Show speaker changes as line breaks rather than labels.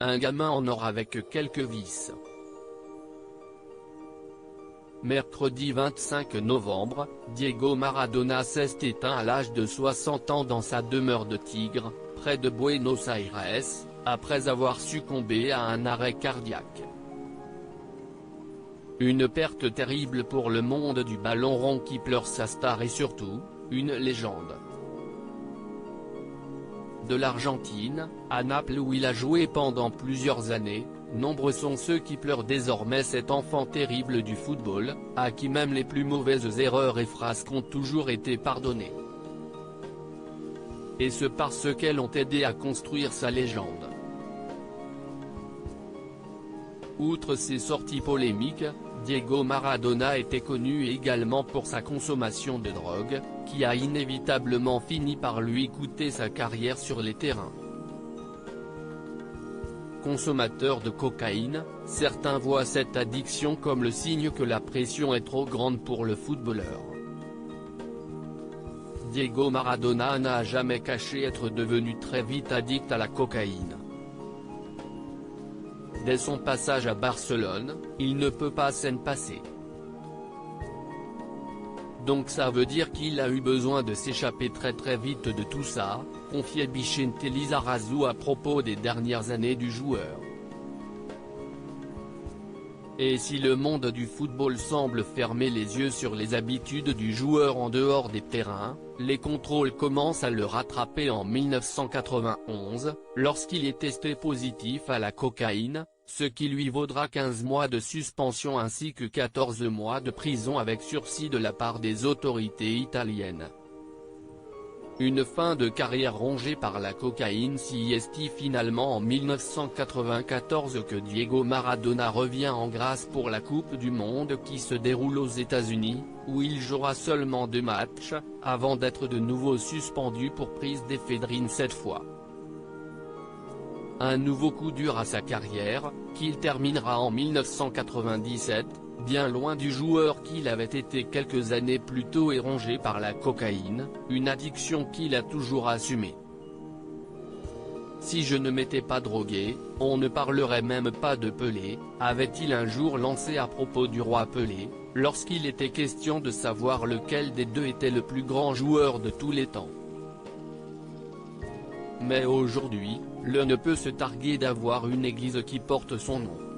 un gamin en or avec quelques vices. Mercredi 25 novembre, Diego Maradona s'est éteint à l'âge de 60 ans dans sa demeure de Tigre, près de Buenos Aires, après avoir succombé à un arrêt cardiaque. Une perte terrible pour le monde du ballon rond qui pleure sa star et surtout, une légende. De l'Argentine, à Naples où il a joué pendant plusieurs années, nombreux sont ceux qui pleurent désormais cet enfant terrible du football, à qui même les plus mauvaises erreurs et frasques ont toujours été pardonnées. Et ce parce qu'elles ont aidé à construire sa légende. Outre ses sorties polémiques, Diego Maradona était connu également pour sa consommation de drogue, qui a inévitablement fini par lui coûter sa carrière sur les terrains. Consommateur de cocaïne, certains voient cette addiction comme le signe que la pression est trop grande pour le footballeur. Diego Maradona n'a jamais caché être devenu très vite addict à la cocaïne. Dès son passage à Barcelone, il ne peut pas s'en passer. Donc ça veut dire qu'il a eu besoin de s'échapper très vite de tout ça, confiait Vicente Lizarazu à propos des dernières années du joueur. Et si le monde du football semble fermer les yeux sur les habitudes du joueur en dehors des terrains, les contrôles commencent à le rattraper en 1991, lorsqu'il est testé positif à la cocaïne, ce qui lui vaudra 15 mois de suspension ainsi que 14 mois de prison avec sursis de la part des autorités italiennes. Une fin de carrière rongée par la cocaïne si est finalement en 1994 que Diego Maradona revient en grâce pour la Coupe du Monde qui se déroule aux États-Unis, où il jouera seulement 2 matchs, avant d'être de nouveau suspendu pour prise d'éphédrine cette fois. Un nouveau coup dur à sa carrière, qu'il terminera en 1997, bien loin du joueur qu'il avait été quelques années plus tôt et rongé par la cocaïne, une addiction qu'il a toujours assumée. Si je ne m'étais pas drogué, on ne parlerait même pas de Pelé, avait-il un jour lancé à propos du roi Pelé, lorsqu'il était question de savoir lequel des deux était le plus grand joueur de tous les temps. Mais aujourd'hui, l'un ne peut se targuer d'avoir une église qui porte son nom.